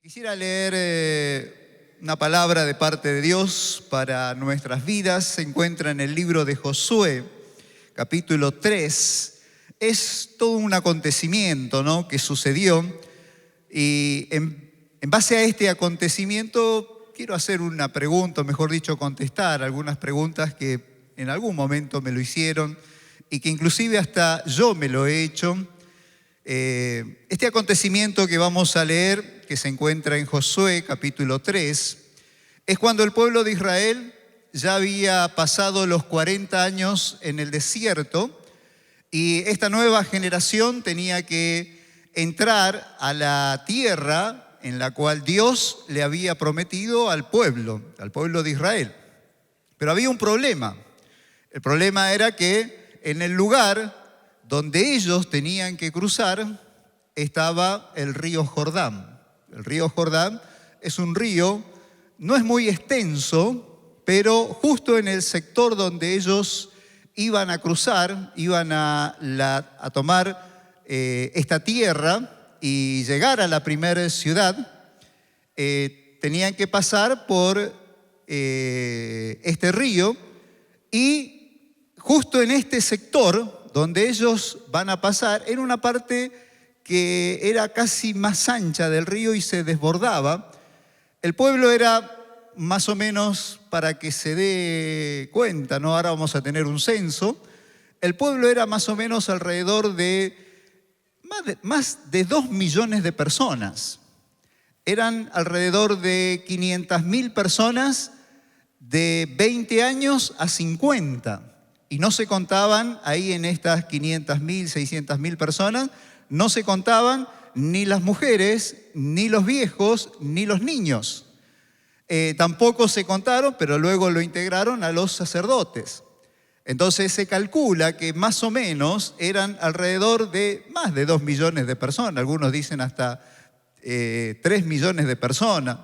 Quisiera leer una palabra de parte de Dios para nuestras vidas. Se encuentra en el libro de Josué, capítulo 3. Es todo un acontecimiento, ¿no?, que sucedió. Y en base a este acontecimiento quiero hacer una pregunta, o mejor dicho, contestar algunas preguntas que en algún momento me lo hicieron y que inclusive hasta yo me lo he hecho. Este acontecimiento que vamos a leer, que se encuentra en Josué capítulo 3, es cuando el pueblo de Israel ya había pasado los 40 años en el desierto y esta nueva generación tenía que entrar a la tierra en la cual Dios le había prometido al pueblo de Israel. Pero había un problema. El problema era que en el lugar donde ellos tenían que cruzar estaba el río Jordán. El río Jordán es un río, no es muy extenso, pero justo en el sector donde ellos iban a cruzar, iban a tomar esta tierra y llegar a la primera ciudad, tenían que pasar por este río y justo en este sector donde ellos van a pasar, era una parte que era casi más ancha del río y se desbordaba. El pueblo era más o menos, para que se dé cuenta, ¿no? Ahora vamos a tener un censo. El pueblo era más o menos alrededor de más de 2 millones de personas. Eran alrededor de 500.000 personas de 20 años a 50. Y no se contaban ahí en estas 500.000, 600.000 personas, no se contaban ni las mujeres, ni los viejos, ni los niños. Tampoco se contaron, pero luego lo integraron a los sacerdotes. Entonces se calcula que más o menos eran alrededor de más de 2 millones de personas. Algunos dicen hasta 3 millones de personas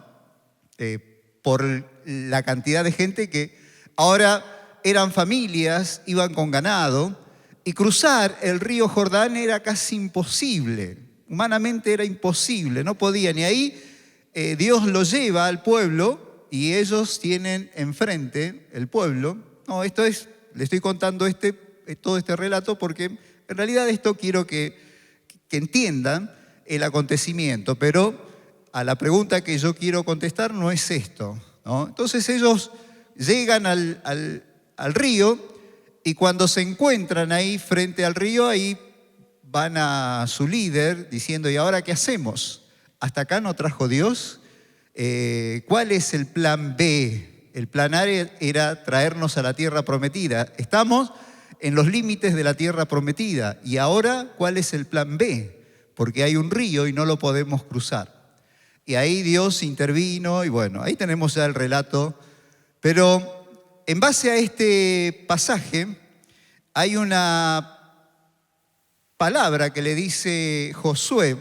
por la cantidad de gente que ahora eran familias, iban con ganado, y cruzar el río Jordán era casi imposible. Humanamente era imposible, no podían. Y ahí Dios los lleva al pueblo y ellos tienen enfrente el pueblo. No, le estoy contando todo este relato porque en realidad esto quiero que entiendan el acontecimiento, pero a la pregunta que yo quiero contestar no es esto, ¿no? Entonces ellos llegan al río y cuando se encuentran ahí frente al río, ahí van a su líder diciendo: ¿y ahora qué hacemos? ¿Hasta acá no trajo Dios? ¿Cuál es el plan B? El plan A era traernos a la tierra prometida. Estamos en los límites de la tierra prometida. ¿Y ahora cuál es el plan B? Porque hay un río y no lo podemos cruzar. Y ahí Dios intervino y bueno, ahí tenemos ya el relato. Pero en base a este pasaje hay una palabra que le dice Josué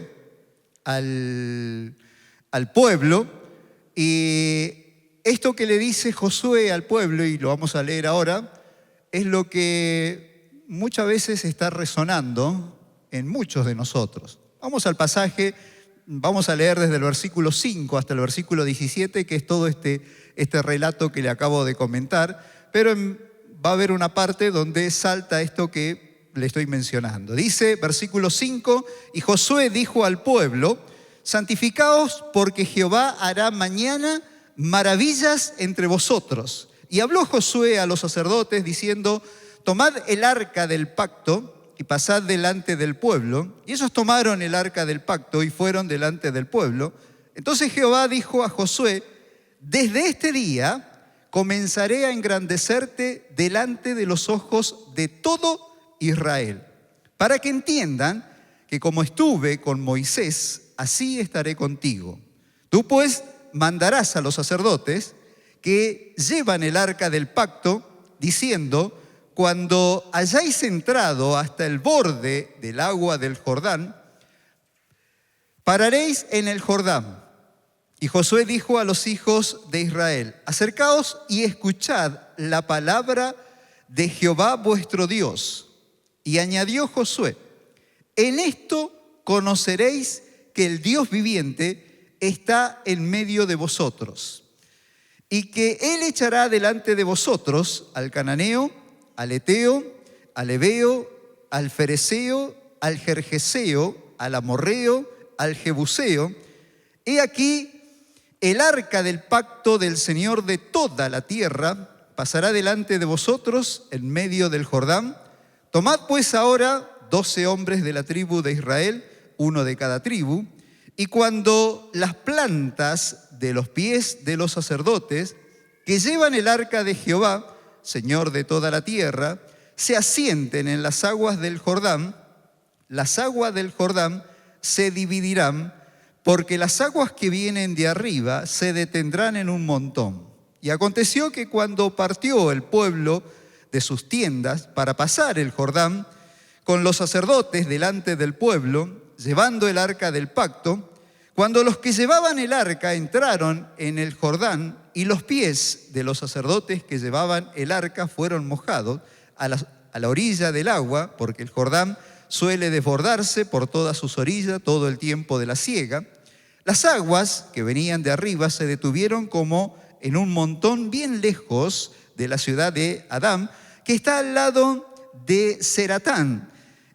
al pueblo, y esto que le dice Josué al pueblo, y lo vamos a leer ahora, es lo que muchas veces está resonando en muchos de nosotros. Vamos al pasaje, vamos a leer desde el versículo 5 hasta el versículo 17, que es todo este relato que le acabo de comentar, pero va a haber una parte donde salta esto que le estoy mencionando. Dice, versículo 5, y Josué dijo al pueblo: santificaos, porque Jehová hará mañana maravillas entre vosotros. Y habló Josué a los sacerdotes diciendo: tomad el arca del pacto y pasad delante del pueblo. Y ellos tomaron el arca del pacto y fueron delante del pueblo. Entonces Jehová dijo a Josué: desde este día comenzaré a engrandecerte delante de los ojos de todo Israel, para que entiendan que como estuve con Moisés, así estaré contigo. Tú pues mandarás a los sacerdotes que llevan el arca del pacto, diciendo: cuando hayáis entrado hasta el borde del agua del Jordán, pararéis en el Jordán. Y Josué dijo a los hijos de Israel: acercaos y escuchad la palabra de Jehová vuestro Dios. Y añadió Josué: en esto conoceréis que el Dios viviente está en medio de vosotros, y que Él echará delante de vosotros al cananeo, al eteo, al heveo, al fereceo, al gergeseo, al amorreo, al jebuseo. He aquí, el arca del pacto del Señor de toda la tierra pasará delante de vosotros en medio del Jordán. Tomad pues ahora 12 hombres de la tribu de Israel, uno de cada tribu, y cuando las plantas de los pies de los sacerdotes que llevan el arca de Jehová, Señor de toda la tierra, se asienten en las aguas del Jordán, las aguas del Jordán se dividirán, porque las aguas que vienen de arriba se detendrán en un montón. Y aconteció que cuando partió el pueblo de sus tiendas para pasar el Jordán, con los sacerdotes delante del pueblo, llevando el arca del pacto, cuando los que llevaban el arca entraron en el Jordán y los pies de los sacerdotes que llevaban el arca fueron mojados a la orilla del agua, porque el Jordán suele desbordarse por todas sus orillas todo el tiempo de la siega, las aguas que venían de arriba se detuvieron como en un montón bien lejos de la ciudad de Adám, que está al lado de Zeratán,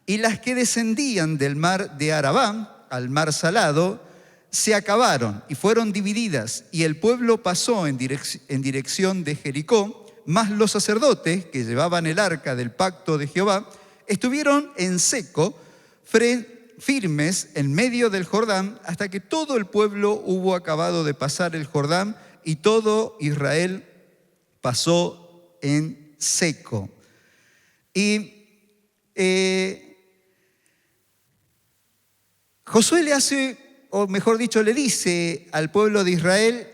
y las que descendían del mar de Arabá al mar salado se acabaron y fueron divididas, y el pueblo pasó en dirección de Jericó, mas los sacerdotes que llevaban el arca del pacto de Jehová estuvieron en seco, firmes en medio del Jordán, hasta que todo el pueblo hubo acabado de pasar el Jordán, y todo Israel pasó en seco. Y Josué le hace, o mejor dicho, le dice al pueblo de Israel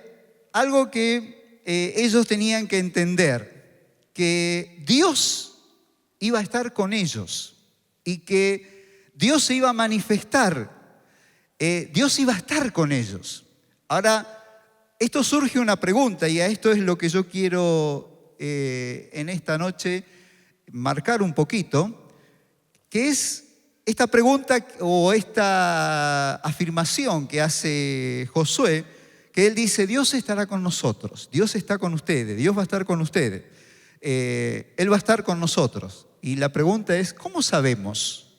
algo que ellos tenían que entender, que Dios iba a estar con ellos y que Dios se iba a manifestar, Dios iba a estar con ellos. Ahora, esto surge una pregunta, y a esto es lo que yo quiero en esta noche marcar un poquito, que es esta pregunta o esta afirmación que hace Josué, que él dice: Dios estará con nosotros, Dios está con ustedes, Dios va a estar con ustedes, Él va a estar con nosotros. Y la pregunta es, ¿cómo sabemos?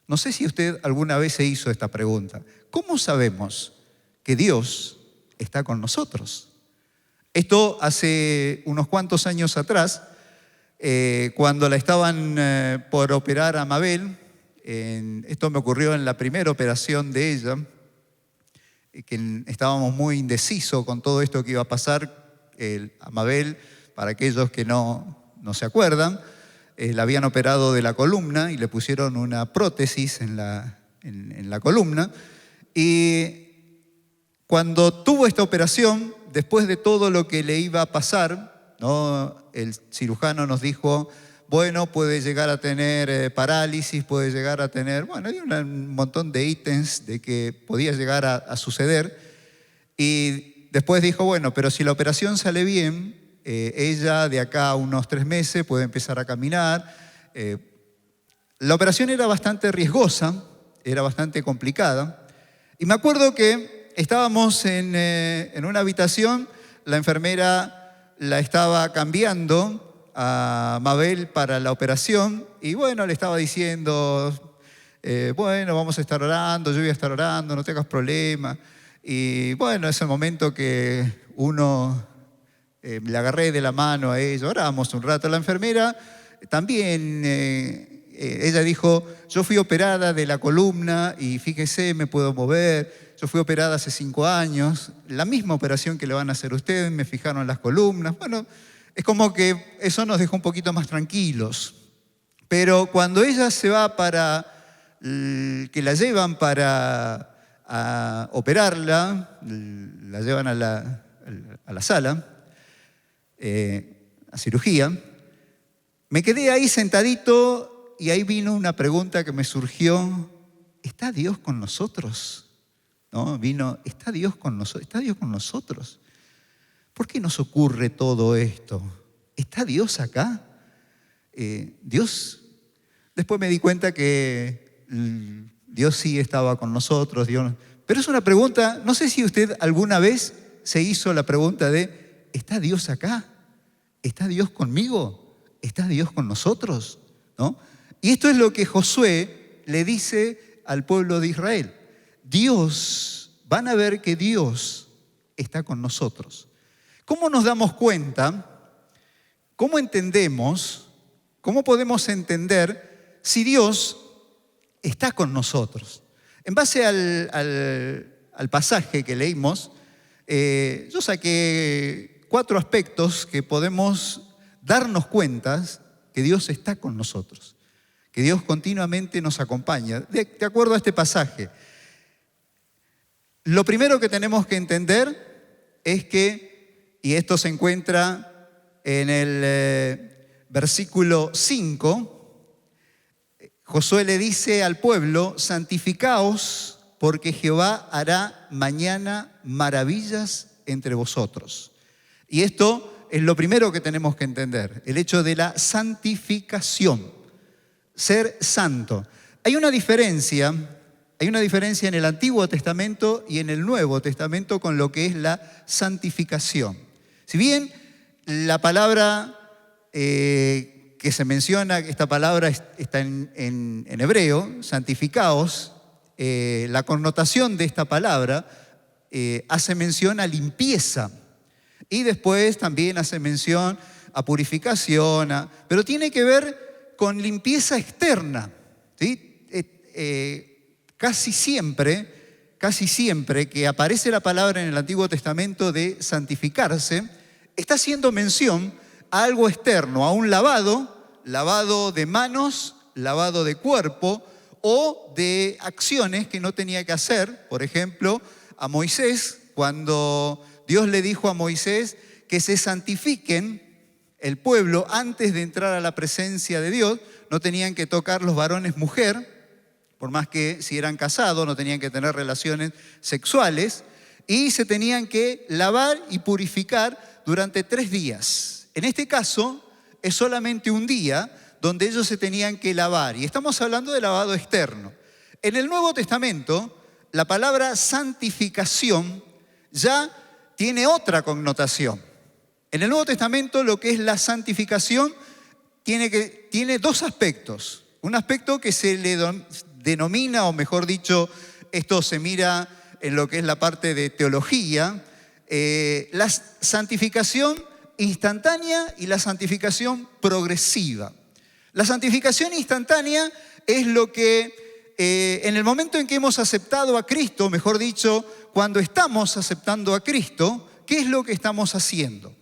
No sé si usted alguna vez se hizo esta pregunta. ¿Cómo sabemos que Dios está con nosotros? Esto hace unos cuantos años atrás, cuando la estaban por operar a Mabel, esto me ocurrió en la primera operación de ella, que estábamos muy indecisos con todo esto que iba a pasar. A Mabel, para aquellos que no se acuerdan, la habían operado de la columna y le pusieron una prótesis en la columna. Y cuando tuvo esta operación, después de todo lo que le iba a pasar, ¿no?, el cirujano nos dijo: bueno, puede llegar a tener parálisis, puede llegar a tener... Bueno, hay un montón de ítems de que podía llegar a suceder. Y después dijo: bueno, pero si la operación sale bien, ella de acá a unos 3 meses puede empezar a caminar. La operación era bastante riesgosa, era bastante complicada. Y me acuerdo que estábamos en una habitación, la enfermera la estaba cambiando a Mabel para la operación, y bueno, le estaba diciendo, bueno, vamos a estar orando, yo voy a estar orando, no tengas problema. Y bueno, es el momento que le agarré de la mano a ella, oramos un rato. La enfermera también, ella dijo: yo fui operada de la columna y fíjese, me puedo mover, yo fui operada hace 5 años, la misma operación que le van a hacer a ustedes, me fijaron las columnas. Bueno, es como que eso nos dejó un poquito más tranquilos. Pero cuando ella se va que la llevan para operarla, la llevan a la sala, a cirugía, me quedé ahí sentadito y ahí vino una pregunta que me surgió: ¿está Dios con nosotros? ¿No? ¿está Dios con nosotros? ¿Está Dios con nosotros? ¿Por qué nos ocurre todo esto? ¿Está Dios acá? Dios... Después me di cuenta que Dios sí estaba con nosotros. Dios Pero es una pregunta, no sé si usted alguna vez se hizo la pregunta de, ¿está Dios acá? ¿Está Dios conmigo? ¿Está Dios con nosotros? ¿No? Y esto es lo que Josué le dice al pueblo de Israel. Dios, van a ver que Dios está con nosotros. ¿Cómo nos damos cuenta? ¿Cómo entendemos? ¿Cómo podemos entender si Dios está con nosotros? En base al pasaje que leímos, yo saqué 4 aspectos que podemos darnos cuenta que Dios está con nosotros, que Dios continuamente nos acompaña, de acuerdo a este pasaje. Lo primero que tenemos que entender es que, y esto se encuentra en el versículo 5, Josué le dice al pueblo, santificaos porque Jehová hará mañana maravillas entre vosotros. Y esto es lo primero que tenemos que entender, el hecho de la santificación, ser santo. Hay una diferencia en el Antiguo Testamento y en el Nuevo Testamento con lo que es la santificación. Si bien la palabra que se menciona, esta palabra está en hebreo, santificaos, la connotación de esta palabra hace mención a limpieza y después también hace mención a purificación, pero tiene que ver con limpieza externa, ¿sí? Casi siempre que aparece la palabra en el Antiguo Testamento de santificarse, está haciendo mención a algo externo, a un lavado de manos, lavado de cuerpo o de acciones que no tenía que hacer. Por ejemplo, a Moisés, cuando Dios le dijo a Moisés que se santifiquen el pueblo antes de entrar a la presencia de Dios, no tenían que tocar los varones mujer, por más que si eran casados no tenían que tener relaciones sexuales, y se tenían que lavar y purificar durante 3 días. En este caso es solamente un día donde ellos se tenían que lavar, y estamos hablando de lavado externo. En el Nuevo Testamento, la palabra santificación ya tiene otra connotación. En el Nuevo Testamento lo que es la santificación tiene 2 aspectos. Un aspecto que se le denomina, o mejor dicho, esto se mira en lo que es la parte de teología, la santificación instantánea y la santificación progresiva. La santificación instantánea es lo que en el momento en que hemos aceptado a Cristo, mejor dicho, cuando estamos aceptando a Cristo, ¿qué es lo que estamos haciendo?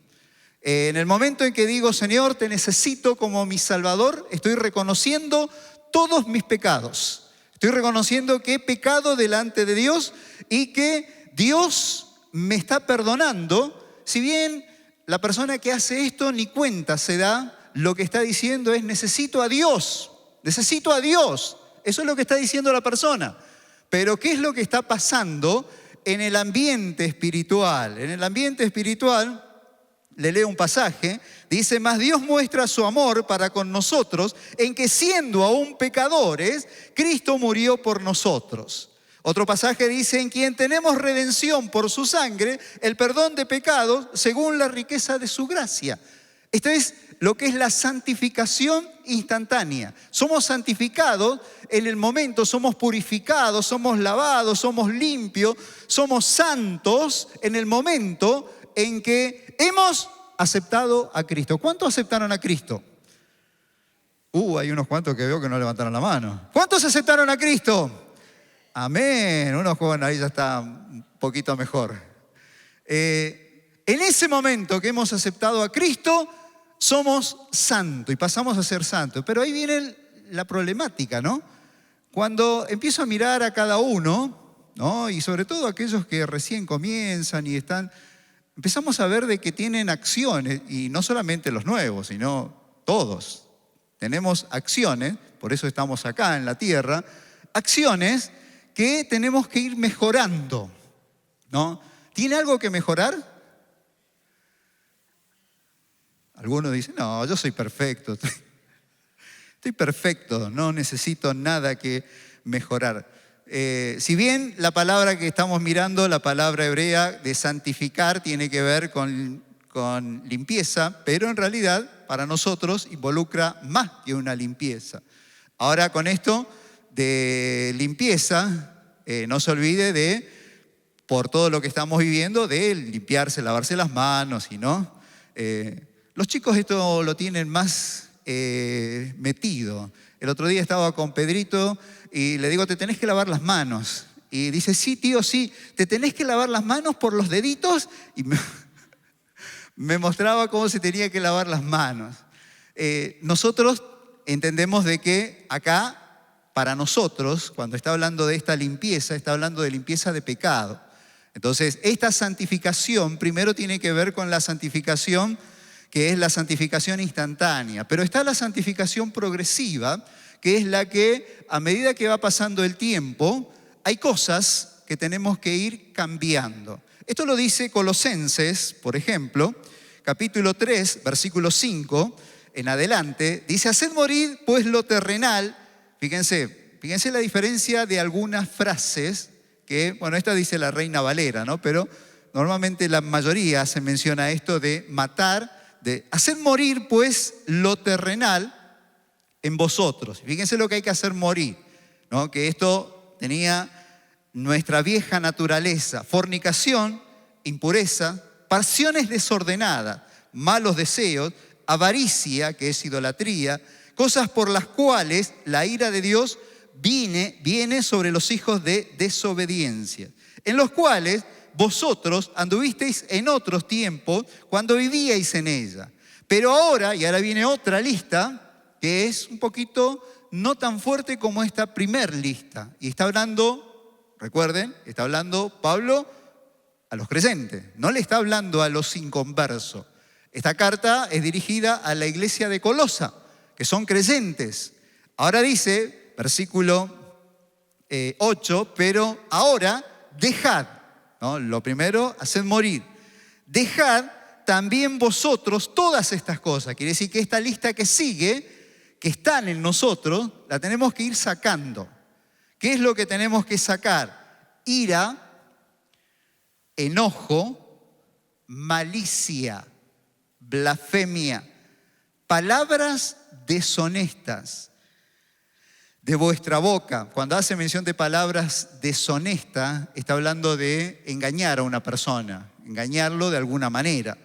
En el momento en que digo, Señor, te necesito como mi Salvador, estoy reconociendo todos mis pecados. Estoy reconociendo que he pecado delante de Dios y que Dios me está perdonando. Si bien la persona que hace esto ni cuenta se da, lo que está diciendo es necesito a Dios, necesito a Dios. Eso es lo que está diciendo la persona. Pero ¿qué es lo que está pasando en el ambiente espiritual? En el ambiente espiritual, le leo un pasaje, dice, mas Dios muestra su amor para con nosotros en que siendo aún pecadores, Cristo murió por nosotros. Otro pasaje dice, en quien tenemos redención por su sangre, el perdón de pecados según la riqueza de su gracia. Esto es lo que es la santificación instantánea. Somos santificados en el momento, somos purificados, somos lavados, somos limpios, somos santos en el momento en que hemos aceptado a Cristo. ¿Cuántos aceptaron a Cristo? Hay unos cuantos que veo que no levantaron la mano. ¿Cuántos aceptaron a Cristo? Amén. Unos jóvenes ahí ya está un poquito mejor. En ese momento que hemos aceptado a Cristo, somos santos y pasamos a ser santos. Pero ahí viene la problemática, ¿no? Cuando empiezo a mirar a cada uno, ¿no? Y sobre todo aquellos que recién comienzan y empezamos a ver de que tienen acciones, y no solamente los nuevos, sino todos. Tenemos acciones, por eso estamos acá en la tierra, acciones que tenemos que ir mejorando, ¿no? ¿Tiene algo que mejorar? Algunos dicen, no, yo soy perfecto, estoy perfecto, no necesito nada que mejorar. Si bien la palabra que estamos mirando, la palabra hebrea de santificar, tiene que ver con limpieza, pero en realidad para nosotros involucra más que una limpieza. Ahora con esto de limpieza, no se olvide de, por todo lo que estamos viviendo, de limpiarse, lavarse las manos, y no. Los chicos esto lo tienen más metido. El otro día estaba con Pedrito y le digo, te tenés que lavar las manos. Y dice, sí, tío, sí, te tenés que lavar las manos por los deditos. Y me mostraba cómo se tenía que lavar las manos. Nosotros entendemos de que acá, para nosotros, cuando está hablando de esta limpieza, está hablando de limpieza de pecado. Entonces, esta santificación primero tiene que ver con la santificación, que es la santificación instantánea. Pero está la santificación progresiva, que es la que, a medida que va pasando el tiempo, hay cosas que tenemos que ir cambiando. Esto lo dice Colosenses, por ejemplo, capítulo 3, versículo 5, en adelante, dice, haced morir pues lo terrenal. Fíjense la diferencia de algunas frases que, bueno, esta dice la Reina Valera, ¿no? Pero normalmente la mayoría se menciona esto de matar, de hacer morir pues lo terrenal en vosotros. Fíjense lo que hay que hacer morir, ¿no? Que esto tenía nuestra vieja naturaleza, fornicación, impureza, pasiones desordenadas, malos deseos, avaricia, que es idolatría, cosas por las cuales la ira de Dios viene sobre los hijos de desobediencia, en los cuales vosotros anduvisteis en otros tiempos cuando vivíais en ella. Pero ahora, y ahora viene otra lista, que es un poquito no tan fuerte como esta primer lista. Y está hablando, recuerden, está hablando Pablo a los creyentes, no le está hablando a los inconversos. Esta carta es dirigida a la iglesia de Colosa, que son creyentes. Ahora dice, versículo 8, pero ahora dejad, ¿no? Lo primero, haced morir. Dejad también vosotros todas estas cosas. Quiere decir que esta lista que sigue, que están en nosotros, la tenemos que ir sacando. ¿Qué es lo que tenemos que sacar? Ira, enojo, malicia, blasfemia, palabras deshonestas de vuestra boca. Cuando hace mención de palabras deshonestas, está hablando de engañar a una persona, engañarlo de alguna manera.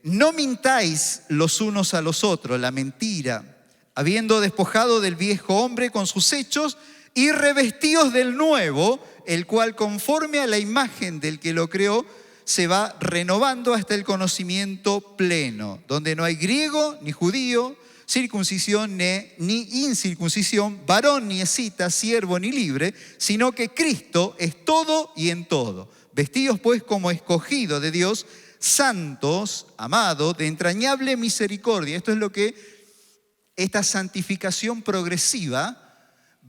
No mintáis los unos a los otros, la mentira, habiendo despojado del viejo hombre con sus hechos y revestidos del nuevo, el cual conforme a la imagen del que lo creó, se va renovando hasta el conocimiento pleno, donde no hay griego ni judío, circuncisión ni incircuncisión, varón ni escita, siervo ni libre, sino que Cristo es todo y en todo. Vestidos pues como escogidos de Dios, santos, amados, de entrañable misericordia. Esto es lo que esta santificación progresiva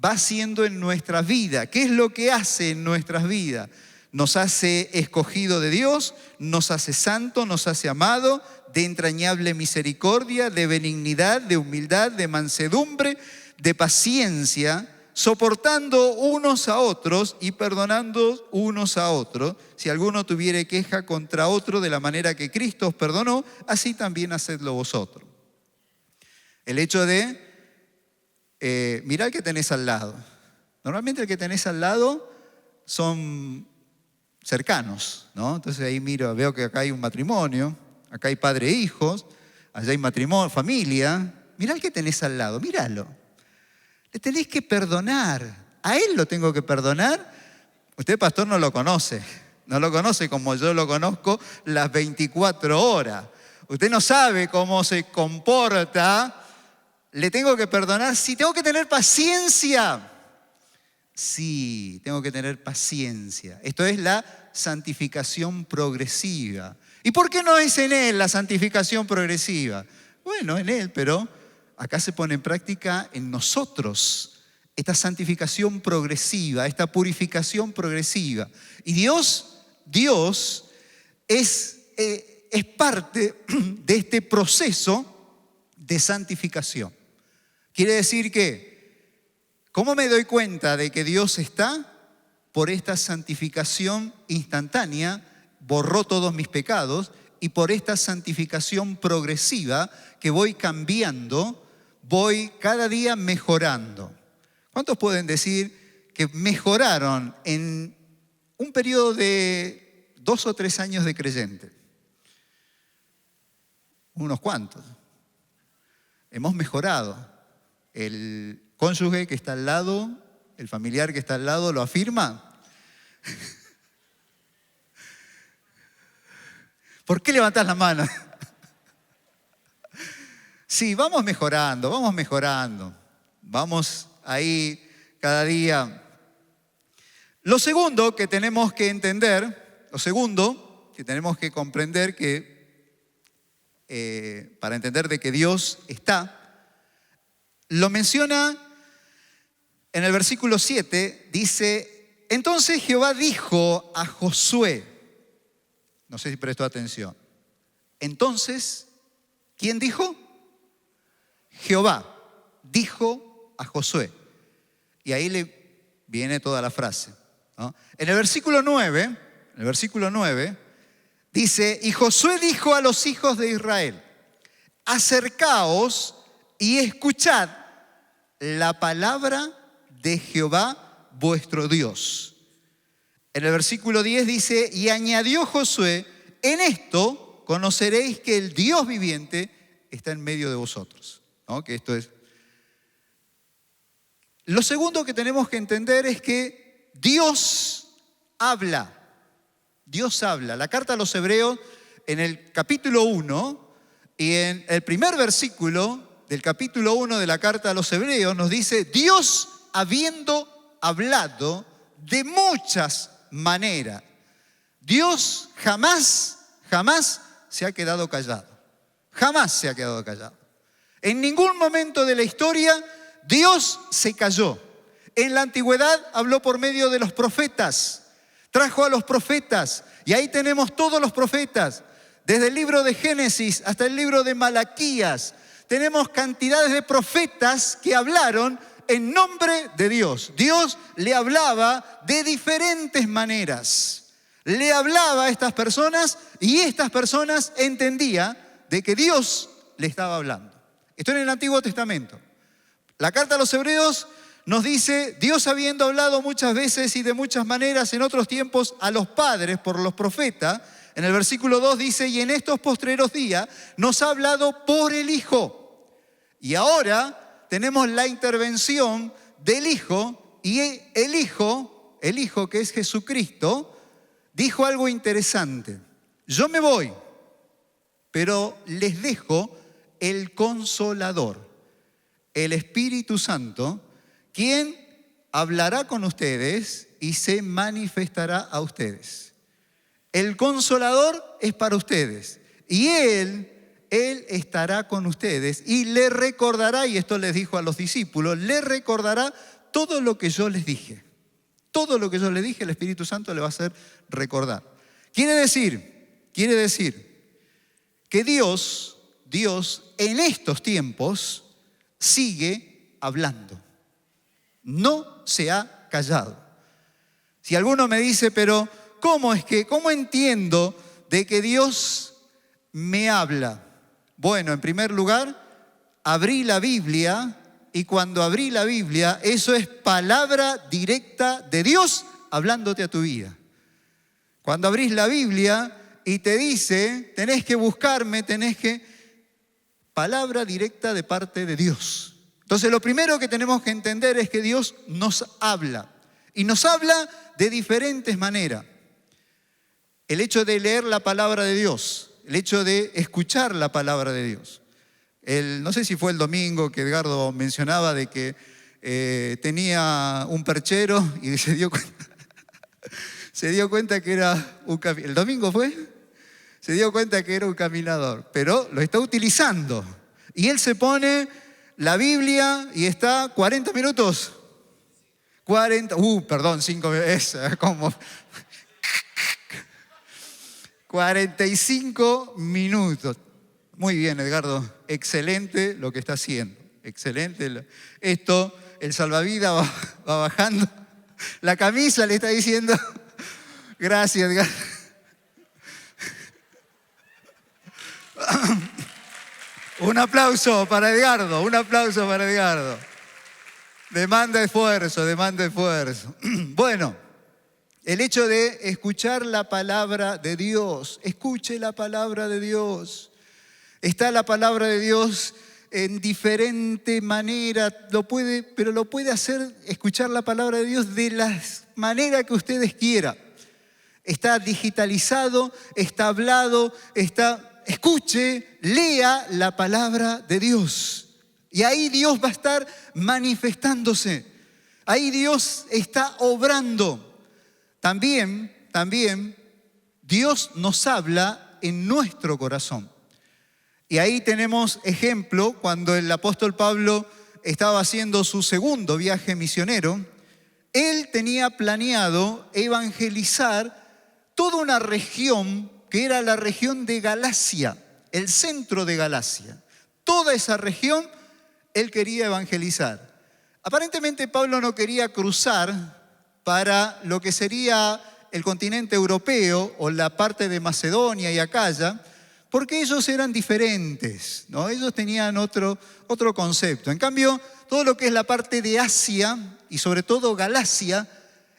va haciendo en nuestra vida. ¿Qué es lo que hace en nuestras vidas? Nos hace escogido de Dios, nos hace santo, nos hace amado, de entrañable misericordia, de benignidad, de humildad, de mansedumbre, de paciencia, soportando unos a otros y perdonando unos a otros. Si alguno tuviere queja contra otro de la manera que Cristo os perdonó, así también hacedlo vosotros. El hecho de mirar el que tenés al lado. Normalmente el que tenés al lado son cercanos, ¿no? Entonces ahí miro, veo que acá hay un matrimonio, acá hay padre e hijos, allá hay matrimonio, familia. Mirá el que tenés al lado, míralo. Le tenés que perdonar. A él lo tengo que perdonar. Usted, pastor, no lo conoce. No lo conoce como yo lo conozco las 24 horas. Usted no sabe cómo se comporta. Le tengo que perdonar. Sí, tengo que tener paciencia. Sí, tengo que tener paciencia. Esto es la santificación progresiva. ¿Y por qué no es en él la santificación progresiva? Bueno, en él, pero acá se pone en práctica en nosotros esta santificación progresiva, esta purificación progresiva. Y Dios es parte de este proceso de santificación. Quiere decir que ¿Cómo me doy cuenta de que Dios está? Por esta santificación instantánea, borró todos mis pecados, y por esta santificación progresiva que voy cambiando, voy cada día mejorando. ¿Cuántos pueden decir que mejoraron en un periodo de 2 o 3 años de creyente? Unos cuantos. Hemos mejorado. El cónyuge que está al lado, el familiar que está al lado, ¿lo afirma? ¿Por qué levantás la mano? Sí, vamos mejorando, vamos mejorando. Vamos ahí cada día. Lo segundo que tenemos que entender, lo segundo que tenemos que comprender para entender de que Dios está, lo menciona en el versículo 7, dice, entonces Jehová dijo a Josué, no sé si prestó atención, entonces, ¿quién dijo? Jehová dijo a Josué. Y ahí le viene toda la frase, ¿no? En el versículo 9, dice, y Josué dijo a los hijos de Israel, acercaos y escuchad la palabra de Jehová vuestro Dios. En el versículo 10 dice, y añadió Josué, en esto conoceréis que el Dios viviente está en medio de vosotros, ¿no? Que esto es. Lo segundo que tenemos que entender es que Dios habla. Dios habla. La carta a los Hebreos, en el capítulo 1 y en el primer versículo del capítulo 1 de la carta a los Hebreos nos dice, Dios habiendo hablado de muchas maneras. Dios jamás se ha quedado callado. Jamás se ha quedado callado. En ningún momento de la historia Dios se calló. En la antigüedad habló por medio de los profetas. Trajo a los profetas. Y ahí tenemos todos los profetas. Desde el libro de Génesis hasta el libro de Malaquías. Tenemos cantidades de profetas que hablaron en nombre de Dios. Dios le hablaba de diferentes maneras. Le hablaba a estas personas y estas personas entendían de que Dios le estaba hablando. Esto en el Antiguo Testamento. La carta a los Hebreos nos dice, Dios habiendo hablado muchas veces y de muchas maneras en otros tiempos a los padres por los profetas, en el versículo 2 dice, y en estos postreros días nos ha hablado por el Hijo. Y ahora tenemos la intervención del Hijo, y el Hijo que es Jesucristo, dijo algo interesante. Yo me voy, pero les dejo el Consolador, el Espíritu Santo, quien hablará con ustedes y se manifestará a ustedes. El Consolador es para ustedes y Él estará con ustedes y le recordará, y esto les dijo a los discípulos, le recordará todo lo que yo les dije. Todo lo que yo les dije, el Espíritu Santo le va a hacer recordar. Quiere decir que Dios en estos tiempos sigue hablando. No se ha callado. Si alguno me dice, pero ¿cómo entiendo de que Dios me habla? Bueno, en primer lugar, abrí la Biblia y cuando abrí la Biblia, eso es palabra directa de Dios hablándote a tu vida. Cuando abrís la Biblia y te dice, tenés que buscarme, palabra directa de parte de Dios. Entonces lo primero que tenemos que entender es que Dios nos habla. Y nos habla de diferentes maneras. El hecho de leer la palabra de Dios, el hecho de escuchar la palabra de Dios. No sé si fue el domingo que Edgardo mencionaba de que tenía un perchero y se dio cuenta que era un caminador. ¿El domingo fue? Se dio cuenta que era un caminador, pero lo está utilizando. Y él se pone la Biblia y está 40 minutos. 5 es como 45 minutos. Muy bien, Edgardo, excelente lo que está haciendo. Excelente. Esto el salvavidas va bajando la camisa, le está diciendo, gracias, gracias. Un aplauso para Edgardo, un aplauso para Edgardo. Demanda esfuerzo, demanda esfuerzo. Bueno, el hecho de escuchar la palabra de Dios, escuche la palabra de Dios. Está la palabra de Dios en diferente manera, pero lo puede hacer, escuchar la palabra de Dios de la manera que ustedes quieran. Está digitalizado, está hablado, escuche, lea la palabra de Dios. Y ahí Dios va a estar manifestándose. Ahí Dios está obrando. También, Dios nos habla en nuestro corazón. Y ahí tenemos ejemplo cuando el apóstol Pablo estaba haciendo su segundo viaje misionero. Él tenía planeado evangelizar toda una región que era la región de Galacia, el centro de Galacia. Toda esa región él quería evangelizar. Aparentemente Pablo no quería cruzar para lo que sería el continente europeo o la parte de Macedonia y Acaya, porque ellos eran diferentes, ¿no? Ellos tenían otro concepto. En cambio, todo lo que es la parte de Asia y sobre todo Galacia,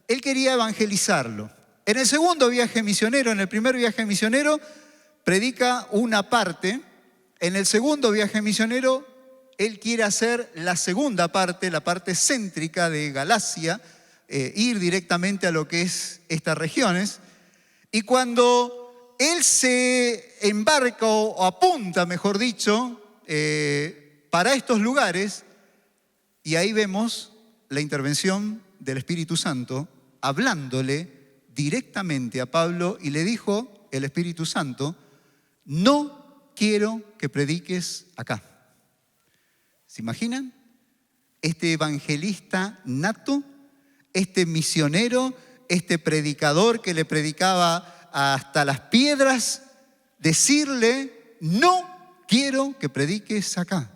él quería evangelizarlo. En el segundo viaje misionero, en el primer viaje misionero, predica una parte. En el segundo viaje misionero, él quiere hacer la segunda parte, la parte céntrica de Galacia, ir directamente a lo que es estas regiones. Y cuando él se embarca o apunta, mejor dicho, para estos lugares, y ahí vemos la intervención del Espíritu Santo hablándole directamente a Pablo, y le dijo el Espíritu Santo: no quiero que prediques acá. ¿Se imaginan? Este evangelista nato, este misionero, este predicador que le predicaba hasta las piedras, decirle: no quiero que prediques acá.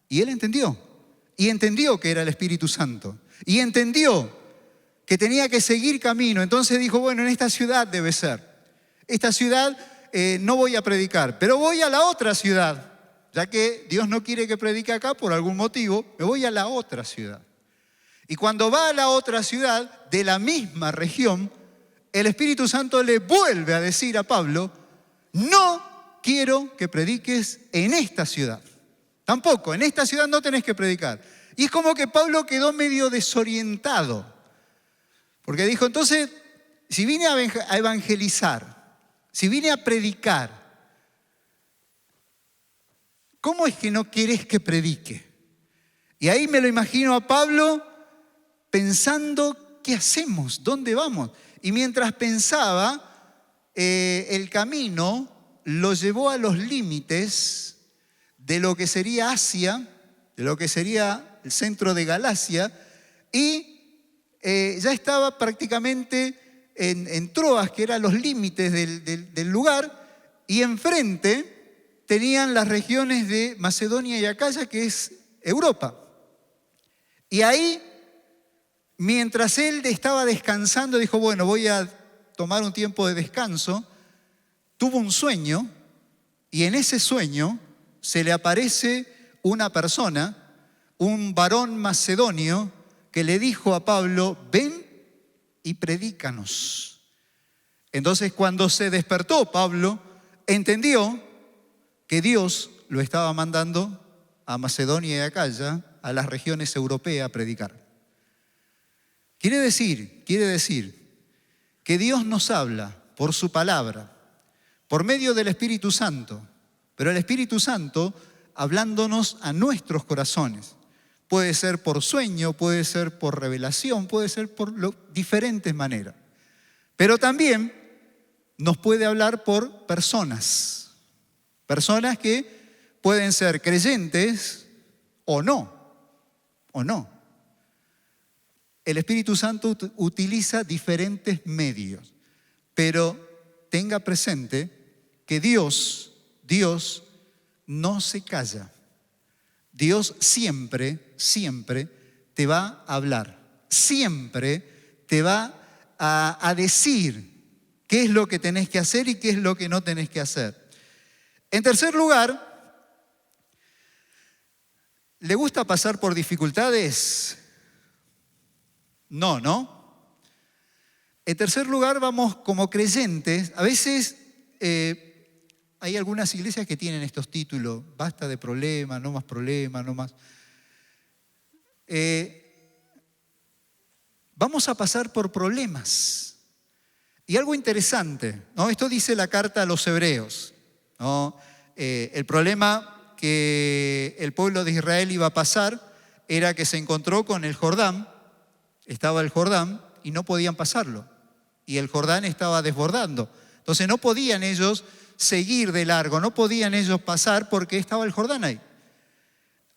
Y él entendió, y entendió que era el Espíritu Santo, y entendió que tenía que seguir camino. Entonces dijo: bueno, en esta ciudad debe ser. Esta ciudad no voy a predicar, pero voy a la otra ciudad. Ya que Dios no quiere que predique acá por algún motivo, me voy a la otra ciudad. Y cuando va a la otra ciudad de la misma región, el Espíritu Santo le vuelve a decir a Pablo: no quiero que prediques en esta ciudad. Tampoco, en esta ciudad no tenés que predicar. Y es como que Pablo quedó medio desorientado. Porque dijo: entonces, si vine a evangelizar, si vine a predicar, ¿cómo es que no querés que predique? Y ahí me lo imagino a Pablo pensando: ¿qué hacemos? ¿Dónde vamos? Y mientras pensaba, el camino lo llevó a los límites de lo que sería Asia, de lo que sería el centro de Galacia, y ya estaba prácticamente en Troas, que eran los límites del lugar, y enfrente tenían las regiones de Macedonia y Acaya, que es Europa. Y ahí, mientras él estaba descansando, dijo: bueno, voy a tomar un tiempo de descanso. Tuvo un sueño, y en ese sueño se le aparece una persona, un varón macedonio, que le dijo a Pablo: ven y predícanos. Entonces, cuando se despertó Pablo, entendió que Dios lo estaba mandando a Macedonia y Acaya, a las regiones europeas, a predicar. Quiere decir que Dios nos habla por su palabra, por medio del Espíritu Santo, pero el Espíritu Santo hablándonos a nuestros corazones. Puede ser por sueño, puede ser por revelación, puede ser por diferentes maneras. Pero también nos puede hablar por personas. Personas que pueden ser creyentes o no. El Espíritu Santo utiliza diferentes medios, pero tenga presente que Dios no se calla. Dios siempre te va a hablar. Siempre te va a decir qué es lo que tenés que hacer y qué es lo que no tenés que hacer. En tercer lugar, ¿le gusta pasar por dificultades? No. En tercer lugar, vamos como creyentes. A veces hay algunas iglesias que tienen estos títulos. Basta de problemas, no más problemas, no más. Vamos a pasar por problemas. Y algo interesante, ¿no? Esto dice la carta a los hebreos, ¿no? El problema que el pueblo de Israel iba a pasar era que se encontró con el Jordán. Estaba el Jordán y no podían pasarlo. Y el Jordán estaba desbordando. Entonces no podían ellos seguir de largo, no podían ellos pasar porque estaba el Jordán ahí.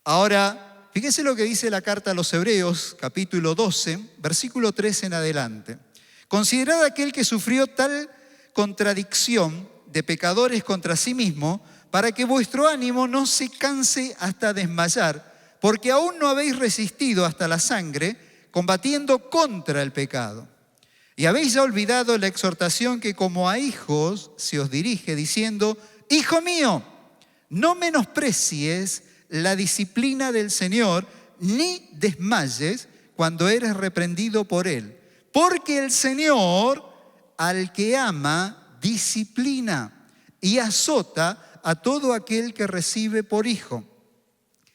Ahora, fíjense lo que dice la carta a los Hebreos, capítulo 12, versículo 3 en adelante. Considerad aquel que sufrió tal contradicción de pecadores contra sí mismo, para que vuestro ánimo no se canse hasta desmayar, porque aún no habéis resistido hasta la sangre, combatiendo contra el pecado. Y habéis ya olvidado la exhortación que como a hijos se os dirige, diciendo: Hijo mío, no menosprecies la disciplina del Señor, ni desmayes cuando eres reprendido por Él. Porque el Señor, al que ama, disciplina y azota a todo aquel que recibe por hijo.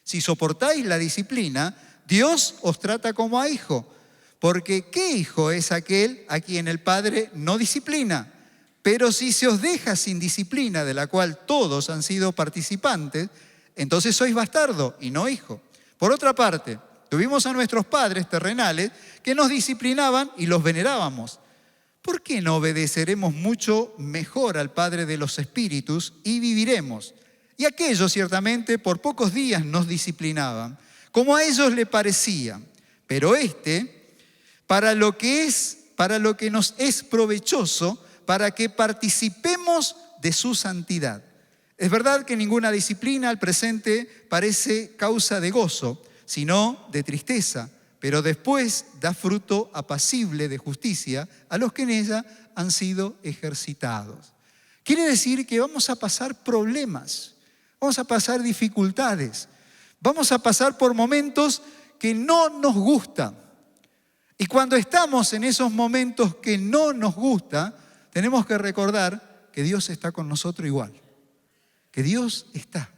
Si soportáis la disciplina, Dios os trata como a hijo. Porque ¿qué hijo es aquel a quien el Padre no disciplina? Pero si se os deja sin disciplina, de la cual todos han sido participantes, entonces sois bastardo y no hijo. Por otra parte, tuvimos a nuestros padres terrenales que nos disciplinaban y los venerábamos. ¿Por qué no obedeceremos mucho mejor al Padre de los Espíritus y viviremos? Y aquellos ciertamente por pocos días nos disciplinaban, como a ellos le parecía. Pero para lo que nos es provechoso, para que participemos de su santidad. Es verdad que ninguna disciplina al presente parece causa de gozo, sino de tristeza, pero después da fruto apacible de justicia a los que en ella han sido ejercitados. Quiere decir que vamos a pasar problemas, vamos a pasar dificultades, vamos a pasar por momentos que no nos gustan. Y cuando estamos en esos momentos que no nos gusta, tenemos que recordar que Dios está con nosotros igual, que Dios está.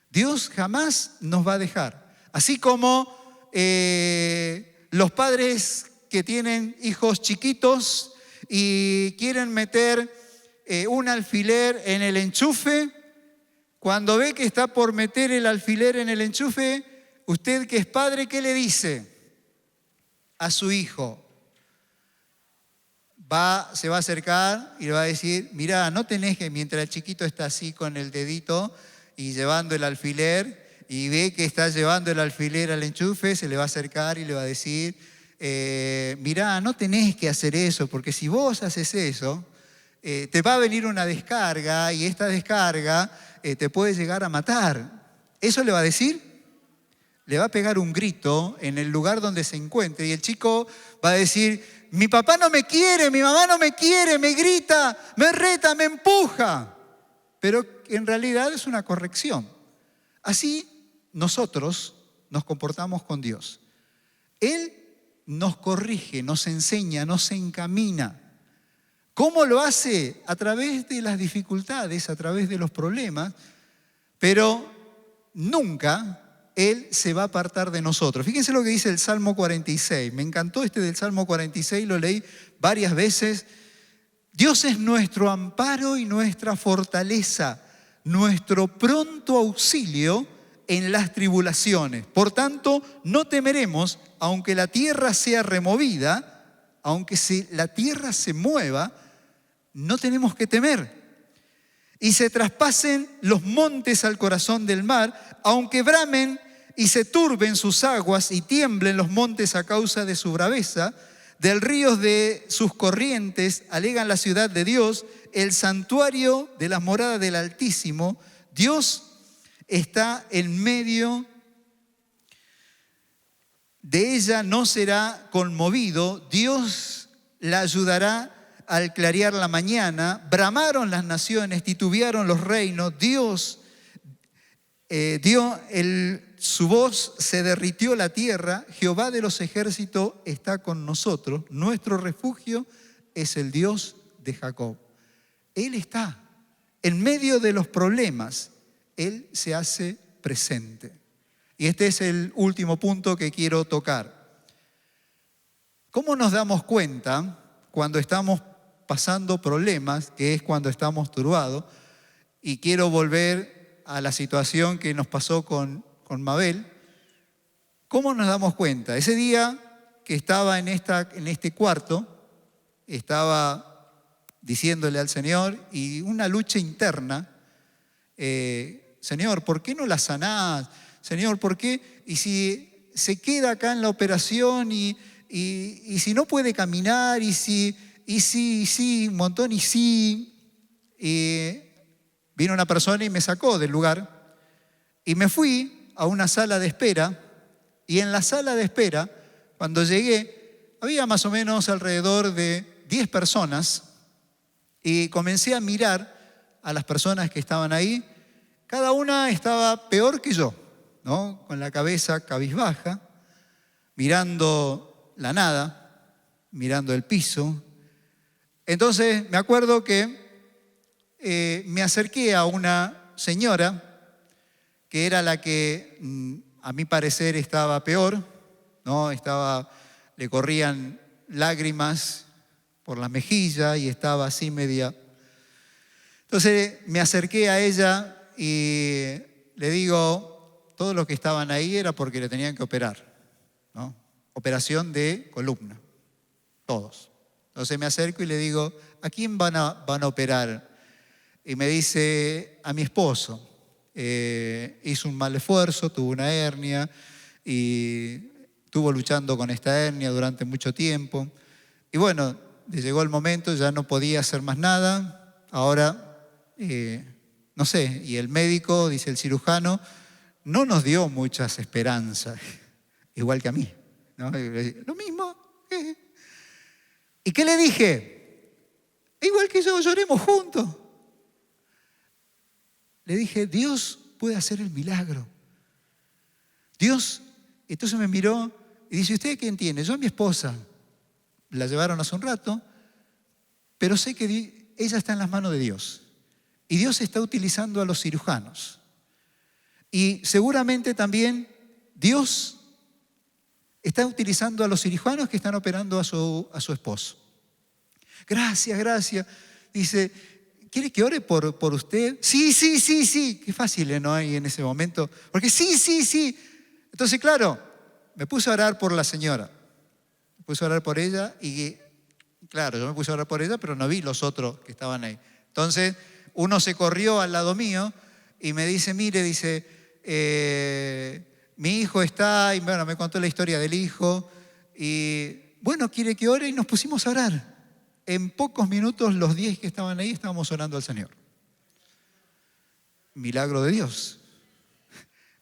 Dios jamás nos va a dejar. Así como los padres que tienen hijos chiquitos y quieren meter un alfiler en el enchufe, cuando ve que está por meter el alfiler en el enchufe, usted que es padre, ¿qué le dice a su hijo? Se va a acercar y le va a decir: mirá, no tenés que, mientras el chiquito está así con el dedito y llevando el alfiler, y ve que está llevando el alfiler al enchufe, se le va a acercar y le va a decir: mirá, no tenés que hacer eso, porque si vos haces eso, te va a venir una descarga y esta descarga te puede llegar a matar. ¿Eso le va a decir? Le va a pegar un grito en el lugar donde se encuentre y el chico va a decir: mi papá no me quiere, mi mamá no me quiere, me grita, me reta, me empuja. Pero en realidad es una corrección. Así nosotros nos comportamos con Dios. Él nos corrige, nos enseña, nos encamina. ¿Cómo lo hace? A través de las dificultades, a través de los problemas, pero nunca Él se va a apartar de nosotros. Fíjense lo que dice el Salmo 46. Me encantó del Salmo 46, lo leí varias veces. Dios es nuestro amparo y nuestra fortaleza, nuestro pronto auxilio en las tribulaciones. Por tanto, no temeremos, aunque la tierra sea removida, aunque la tierra se mueva, no tenemos que temer. Y se traspasen los montes al corazón del mar, aunque bramen y se turben sus aguas y tiemblen los montes a causa de su braveza, del río de sus corrientes alegan la ciudad de Dios, el santuario de las moradas del Altísimo. Dios está en medio de ella no será conmovido, Dios la ayudará al clarear la mañana. Bramaron las naciones, titubearon los reinos, Dios su voz, se derritió la tierra. Jehová de los ejércitos está con nosotros, nuestro refugio es el Dios de Jacob. Él está en medio de los problemas, Él se hace presente. Y este es el último punto que quiero tocar. ¿Cómo nos damos cuenta cuando estamos pasando problemas, que es cuando estamos turbados? Y quiero volver a la situación que nos pasó con Mabel. ¿Cómo nos damos cuenta? Ese día que estaba en este cuarto, estaba diciéndole al Señor, y una lucha interna, Señor, ¿por qué no la sanás? Señor, ¿por qué? Y si se queda acá en la operación y si no puede caminar, y si, un montón, y vino una persona y me sacó del lugar y me fui a una sala de espera, y en la sala de espera, cuando llegué, había más o menos alrededor de 10 personas, y comencé a mirar a las personas que estaban ahí. Cada una estaba peor que yo, ¿no? Con la cabeza cabizbaja, mirando la nada, mirando el piso. Entonces me acuerdo que me acerqué a una señora que era la que a mi parecer estaba peor, ¿no? Le corrían lágrimas por la mejilla y estaba así media. Entonces me acerqué a ella y le digo, todos los que estaban ahí era porque le tenían que operar, ¿no? Operación de columna, todos. Entonces me acerco y le digo, ¿a quién van a operar? Y me dice, a mi esposo. Hizo un mal esfuerzo, tuvo una hernia y estuvo luchando con esta hernia durante mucho tiempo. Y bueno, le llegó el momento, ya no podía hacer más nada. Ahora, no sé, y el médico, dice el cirujano, no nos dio muchas esperanzas, igual que a mí, ¿no? Lo mismo. ¿Y qué le dije? Igual que yo, lloremos juntos. Le dije, Dios puede hacer el milagro. Dios, entonces me miró y dice, ¿usted quién tiene? Yo a mi esposa. La llevaron hace un rato, pero sé que ella está en las manos de Dios. Y Dios está utilizando a los cirujanos. Y seguramente también Dios está utilizando a los cirujanos que están operando a su esposo. Gracias. Dice, ¿quiere que ore por usted? Sí. Qué fácil, ¿no? Hay en ese momento. Porque sí. Entonces, claro, me puse a orar por la señora. Me puse a orar por ella y, claro, yo me puse a orar por ella, pero no vi los otros que estaban ahí. Entonces, uno se corrió al lado mío y me dice, mire, mi hijo está, y bueno, me contó la historia del hijo. Y, bueno, ¿quiere que ore? Y nos pusimos a orar. En pocos minutos, los 10 que estaban ahí, estábamos orando al Señor. Milagro de Dios.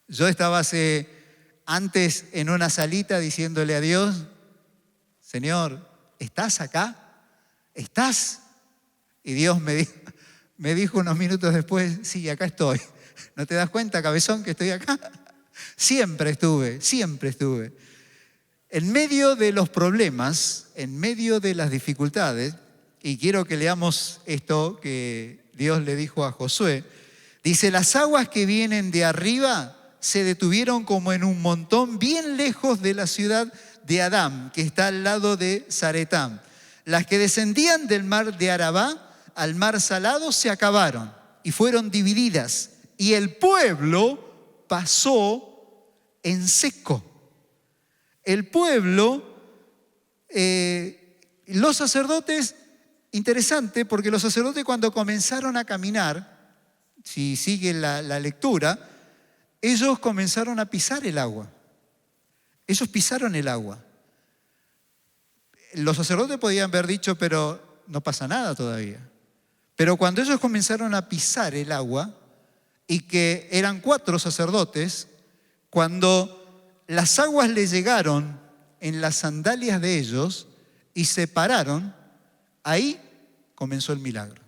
Yo estaba antes en una salita diciéndole a Dios, Señor, ¿estás acá? ¿Estás? Y Dios me dijo unos minutos después, sí, acá estoy. ¿No te das cuenta, cabezón, que estoy acá? Siempre estuve. En medio de los problemas, en medio de las dificultades, y quiero que leamos esto que Dios le dijo a Josué, dice, las aguas que vienen de arriba se detuvieron como en un montón bien lejos de la ciudad de Adám, que está al lado de Zaretán. Las que descendían del mar de Arabá al mar salado se acabaron y fueron divididas, y el pueblo pasó en seco. El pueblo, los sacerdotes, interesante, porque los sacerdotes cuando comenzaron a caminar, si siguen la lectura, ellos comenzaron a pisar el agua. Ellos pisaron el agua. Los sacerdotes podían haber dicho, pero no pasa nada todavía. Pero cuando ellos comenzaron a pisar el agua, y que eran 4 sacerdotes, cuando las aguas le llegaron en las sandalias de ellos y se pararon, ahí comenzó el milagro.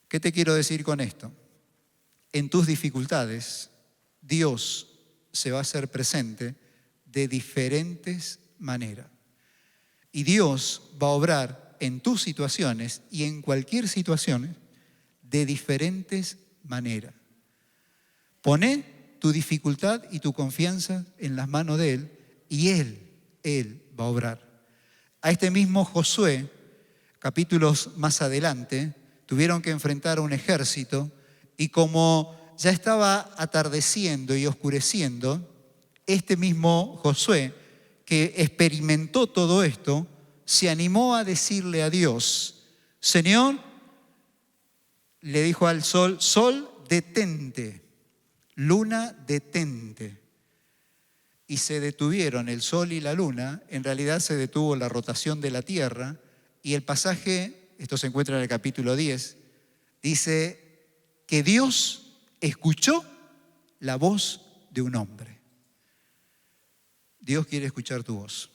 ¿Qué te quiero decir con esto? En tus dificultades, Dios se va a hacer presente de diferentes maneras. Y Dios va a obrar en tus situaciones y en cualquier situación de diferentes maneras. Poné tu dificultad y tu confianza en las manos de Él y Él va a obrar. A este mismo Josué, capítulos más adelante, tuvieron que enfrentar a un ejército y como ya estaba atardeciendo y oscureciendo, este mismo Josué, que experimentó todo esto, se animó a decirle a Dios, Señor, le dijo al sol, sol, detente, luna, detente. Y se detuvieron el sol y la luna, en realidad se detuvo la rotación de la tierra, y el pasaje, esto se encuentra en el capítulo 10, dice que Dios escuchó la voz de un hombre. Dios quiere escuchar tu voz.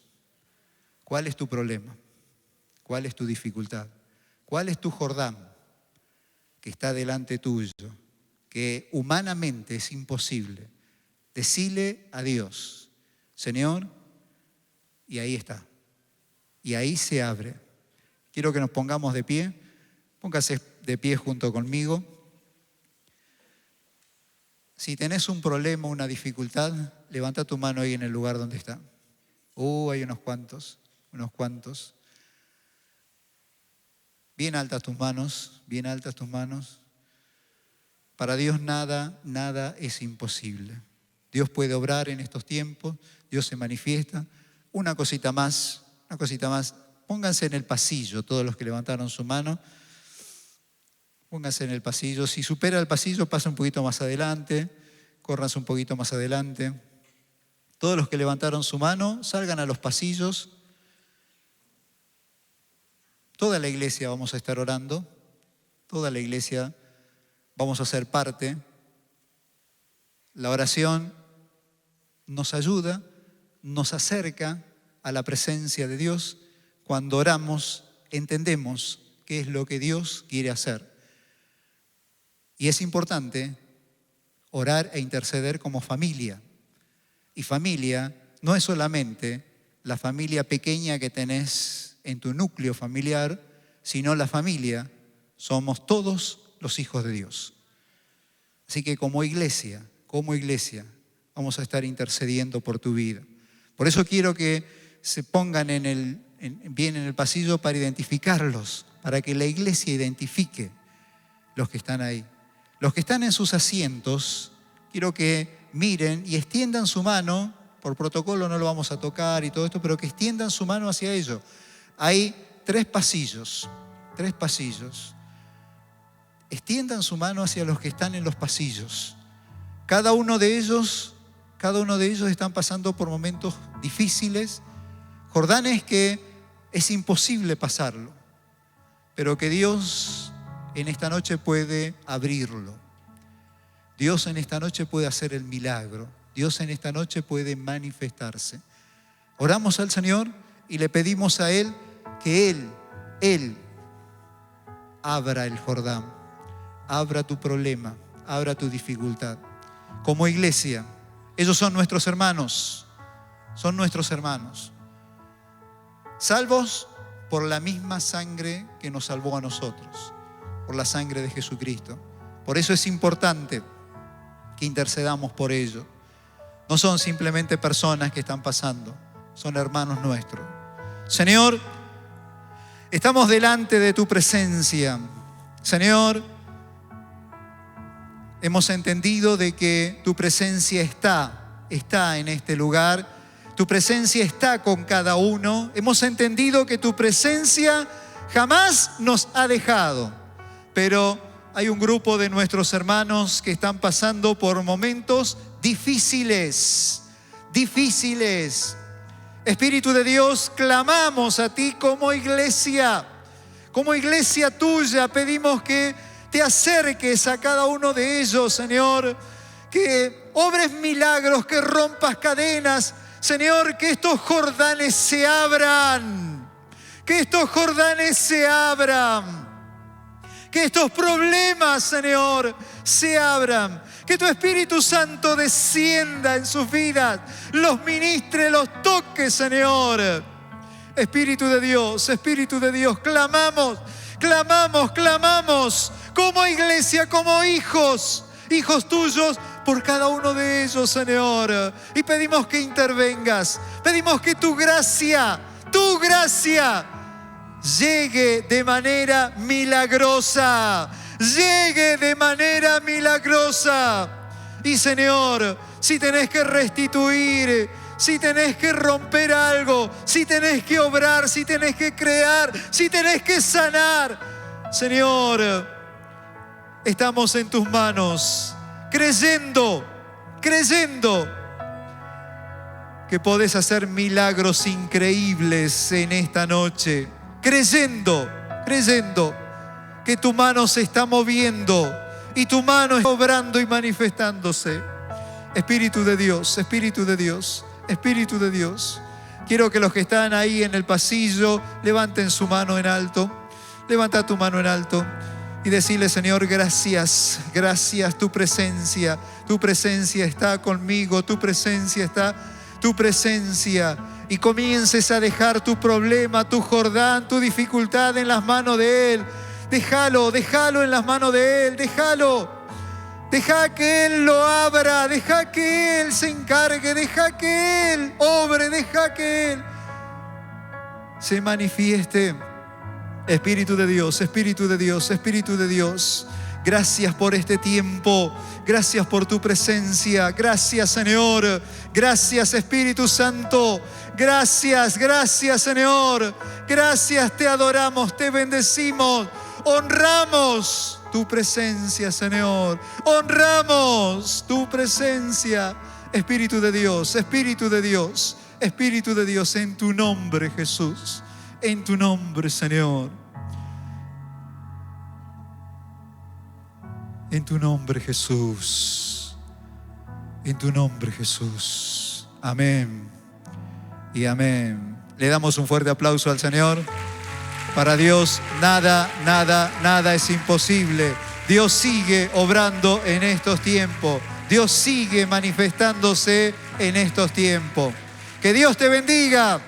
¿Cuál es tu problema? ¿Cuál es tu dificultad? ¿Cuál es tu Jordán que está delante tuyo? Que humanamente es imposible. Decile a Dios, Señor, y ahí está. Y ahí se abre. Quiero que nos pongamos de pie. Póngase de pie junto conmigo. Si tenés un problema, una dificultad, levanta tu mano ahí en el lugar donde está. Hay unos cuantos. Bien altas tus manos, bien altas tus manos. Para Dios nada es imposible. Dios puede obrar en estos tiempos, Dios se manifiesta. Una cosita más. Pónganse en el pasillo, todos los que levantaron su mano. Pónganse en el pasillo. Si supera el pasillo, pasa un poquito más adelante. Córranse un poquito más adelante. Todos los que levantaron su mano, salgan a los pasillos. Toda la iglesia vamos a estar orando. Toda la iglesia vamos a ser parte. La oración nos ayuda, nos acerca a la presencia de Dios. Cuando oramos, entendemos qué es lo que Dios quiere hacer. Y es importante orar e interceder como familia. Y familia no es solamente la familia pequeña que tenés en tu núcleo familiar, sino la familia somos todos los hijos de Dios. Así que como iglesia, vamos a estar intercediendo por tu vida. Por eso quiero que se pongan bien en el pasillo para identificarlos, para que la iglesia identifique los que están ahí. Los que están en sus asientos, quiero que miren y extiendan su mano. Por protocolo no lo vamos a tocar y todo esto, pero que extiendan su mano hacia ellos. Hay 3 pasillos. Extiendan su mano hacia los que están en los pasillos. Cada uno de ellos están pasando por momentos difíciles, jordanes que es imposible pasarlo, pero que Dios en esta noche puede abrirlo. Dios en esta noche puede hacer el milagro. Dios en esta noche puede manifestarse. Oramos al Señor y le pedimos a Él que Él abra el Jordán, abra tu problema, abra tu dificultad. Como iglesia, ellos son nuestros hermanos, salvos por la misma sangre que nos salvó a nosotros, por la sangre de Jesucristo. Por eso es importante que intercedamos por ellos. No son simplemente personas que están pasando, son hermanos nuestros. Señor, estamos delante de tu presencia. Señor, hemos entendido de que tu presencia está en este lugar. Tu presencia está con cada uno. Hemos entendido que tu presencia jamás nos ha dejado. Pero hay un grupo de nuestros hermanos que están pasando por momentos difíciles. Espíritu de Dios, clamamos a ti como iglesia tuya, pedimos que te acerques a cada uno de ellos, Señor, que obres milagros, que rompas cadenas. Señor, que estos Jordanes se abran. Que estos Jordanes se abran. Que estos problemas, Señor, se abran. Que tu Espíritu Santo descienda en sus vidas, los ministre, los toque, Señor. Espíritu de Dios, clamamos, clamamos, clamamos como iglesia, como hijos tuyos, por cada uno de ellos, Señor. Y pedimos que intervengas, pedimos que tu gracia llegue de manera milagrosa. Llegue de manera milagrosa. Y Señor, si tenés que restituir, si tenés que romper algo, si tenés que obrar, si tenés que crear, si tenés que sanar, Señor, estamos en tus manos, creyendo que podés hacer milagros increíbles en esta noche, creyendo que tu mano se está moviendo y tu mano está obrando y manifestándose. Espíritu de Dios, quiero que los que están ahí en el pasillo levanten su mano en alto. Levanta tu mano en alto y decirle: Señor, gracias, tu presencia está conmigo, tu presencia. Y comiences a dejar tu problema, tu Jordán, tu dificultad en las manos de Él. Déjalo en las manos de Él, Deja que Él lo abra, deja que Él se encargue, deja que Él obre, deja que Él se manifieste. Espíritu de Dios. Gracias por este tiempo. Gracias por tu presencia. Gracias, Señor. Gracias, Espíritu Santo. Gracias, Señor. Gracias, te adoramos, te bendecimos. Honramos tu presencia, Señor. Honramos tu presencia. Espíritu de Dios, en tu nombre, Jesús. En tu nombre, Señor. En tu nombre, Jesús. En tu nombre, Jesús. Amén y amén. Le damos un fuerte aplauso al Señor. Para Dios nada es imposible. Dios sigue obrando en estos tiempos. Dios sigue manifestándose en estos tiempos. Que Dios te bendiga.